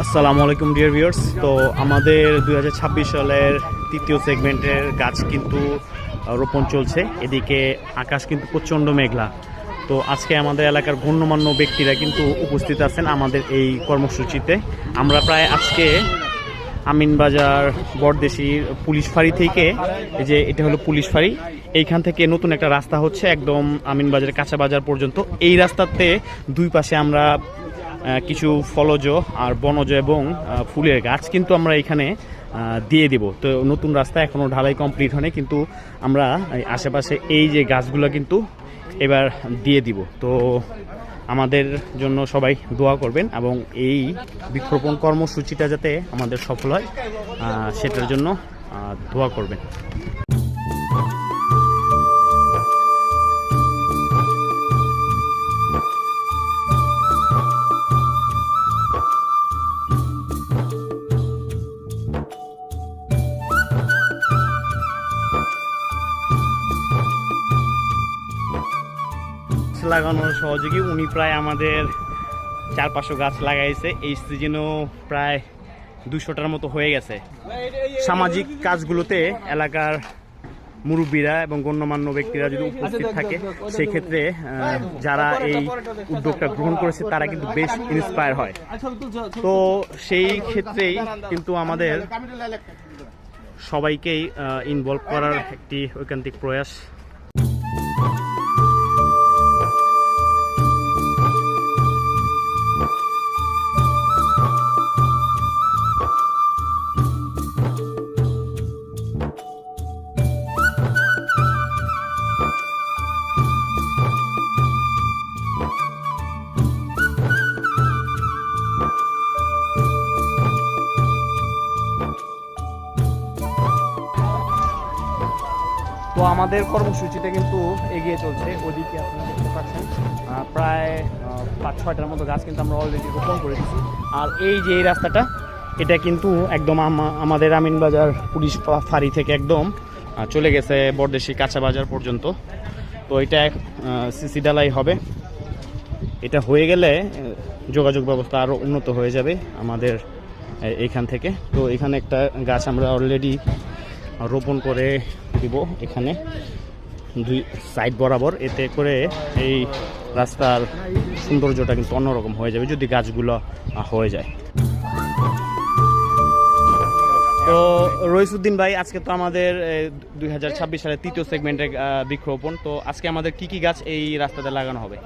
আসসালামু আলাইকুম dear viewers. তো আমাদের 2026 সালের তৃতীয় সেগমেন্টের গাছ কিন্তু রোপণ চলছে। এদিকে আকাশ কিন্তু প্রচণ্ড মেঘলা। তো আজকে আমাদের এলাকার গণ্যমান্য ব্যক্তিরা কিন্তু উপস্থিত আছেন আমাদের এই কর্মসূচিতে। আমরা প্রায় আজকে আমিনবাজার বড়দেশির পুলিশ ফাঁড়ি থেকে, যে এটা হলো পুলিশ ফাঁড়ি, এইখান থেকে নতুন একটা রাস্তা হচ্ছে একদম আমিনবাজার কাঁচা বাজার পর্যন্ত। এই রাস্তাতে দুই পাশে আমরা কিছু ফলজ আর বনজ এবং ফুলের গাছ কিন্তু আমরা এখানে দিয়ে দিব। তো নতুন রাস্তা এখনও ঢালাই কমপ্লিট হয়নি, কিন্তু আমরা আশেপাশে এই যে গাছগুলো কিন্তু এবার দিয়ে দিব। তো আমাদের জন্য সবাই দোয়া করবেন এবং এই বৃক্ষরোপণ কর্মসূচিটা যাতে আমাদের সফল হয় সেটার জন্য দোয়া করবেন। লাগানোর সহযোগী উনি প্রায় আমাদের 400-500 গাছ লাগাইছে। এই সিজনেও প্রায় 200টার মতো হয়ে গেছে। সামাজিক কাজগুলোতে এলাকার মুরব্বীরা এবং গণ্যমান্য ব্যক্তিরা যদি উপস্থিত থাকে, সেই ক্ষেত্রে যারা এই উদ্যোগটা গ্রহণ করেছে তারা কিন্তু বেশ ইন্সপায়ার হয়। তো সেই ক্ষেত্রেই কিন্তু আমাদের সবাইকেই ইনভলভ করার একটি ঐকান্তিক প্রয়াস। তো আমাদের কর্মসূচিটা কিন্তু এগিয়ে চলছে। ওদিকে আপনারা দেখতে পাচ্ছেন প্রায় 5-6টার মতো গাছ কিন্তু আমরা অলরেডি রোপণ করে দিচ্ছি। আর এই যে এই রাস্তাটা, এটা কিন্তু একদম আমাদের আমিনবাজার পুলিশ ফাঁড়ি থেকে একদম চলে গেছে বড়দেশি কাঁচা বাজার পর্যন্ত। তো এটা সিসি ঢালাই হবে। এটা হয়ে গেলে যোগাযোগ ব্যবস্থা আরও উন্নত হয়ে যাবে আমাদের এইখান থেকে। তো এখানে একটা গাছ আমরা অলরেডি রোপণ করে দিব এখানে 2 সাইড বরাবর। এতে করে এই রাস্তার সৌন্দর্যটা কিন্তু অন্যরকম হয়ে যাবে যদি গাছগুলো হয়ে যায়। তো রইসুদ্দিন ভাই, আজকে তো আমাদের 2026 সালের তৃতীয় সেগমেন্টের বৃক্ষরোপণ। তো আজকে আমাদের কি কি গাছ এই রাস্তাতে লাগানো হবে?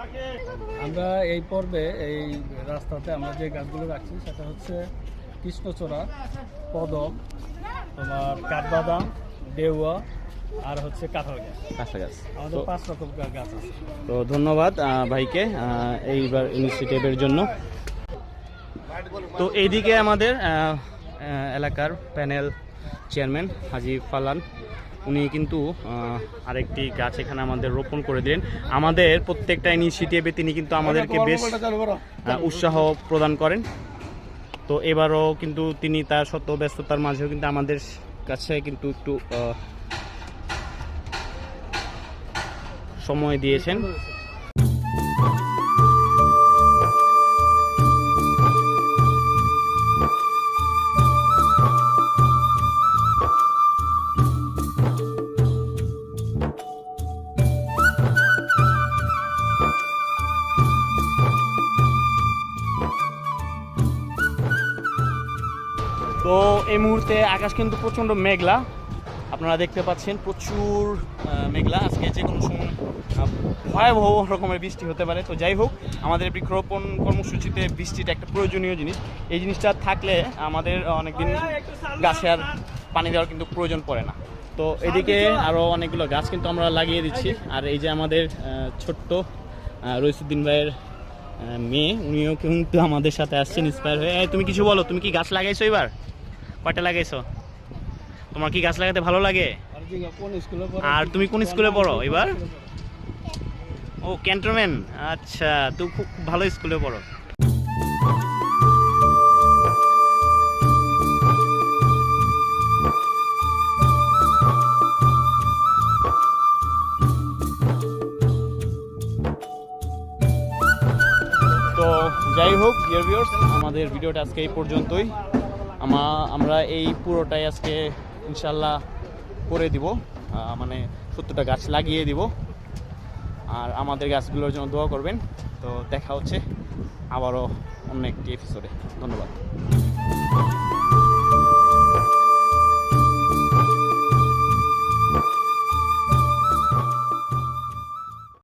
আমরা এই পর্বে এই রাস্তাতে আমরা যে গাছগুলো রাখছি সেটা হচ্ছে কৃষ্ণচূড়া, কদম, তোমার কাঠবাদাম, ডেউয়া আর হচ্ছে কাঁঠাল গাছ। আমাদের 5 রকম গাছ আছে। তো ধন্যবাদ ভাইকে এইবার ইনিশিয়েটিভের জন্য। তো এইদিকে আমাদের এলাকার প্যানেল চেয়ারম্যান হাজি ফালান, উনি কিন্তু আরেকটি গাছ এখানে আমাদের রোপণ করে দিলেন। আমাদের প্রত্যেকটা ইনিশিয়েটিভে তিনি কিন্তু আমাদেরকে বেশ উৎসাহ প্রদান করেন। তো এবারও কিন্তু তিনি তার শত ব্যস্ততার মাঝেও কিন্তু আমাদের কাছে কিন্তু একটু সময় দিয়েছেন। তো এই মুহূর্তে আকাশ কিন্তু প্রচণ্ড মেঘলা, আপনারা দেখতে পাচ্ছেন প্রচুর মেঘলা। আজকে যে কোনো সময় ভয়াবহ রকমের বৃষ্টি হতে পারে। তো যাই হোক, আমাদের বৃক্ষরোপণ কর্মসূচিতে বৃষ্টিটা একটা প্রয়োজনীয় জিনিস। এই জিনিসটা থাকলে আমাদের অনেকদিন গাছে আর পানি দেওয়ার কিন্তু প্রয়োজন পড়ে না। তো এদিকে আরও অনেকগুলো গাছ কিন্তু আমরা লাগিয়ে দিচ্ছি। আর এই যে আমাদের ছোট্ট রইসুদ্দিন ভাইয়ের মেয়ে, উনিও কিন্তু আমাদের সাথে আসছেন ইন্সপায়ার হয়ে। তুমি কিছু বলো, তুমি কি গাছ লাগাইছো এবার? কয়টা লাগাইছো? তোমার কি গাছ লাগাতে ভালো লাগে? আর তুমি কোন স্কুলে পড়ো এবার? ও, ক্যান্টনমেন্ট। আচ্ছা, তুমি খুব ভালো স্কুলে পড়ো। যাই হোক ডিয়ার ভিউয়ার্স, আমাদের ভিডিওটা আজকে এই পর্যন্তই। আমরা এই পুরোটাই আজকে ইনশাল্লাহ করে দিব, মানে 70টা গাছ লাগিয়ে দিব। আর আমাদের গাছগুলোর জন্য দোয়া করবেন। তো দেখা হচ্ছে আবারও অন্য একটি এপিসোডে। ধন্যবাদ।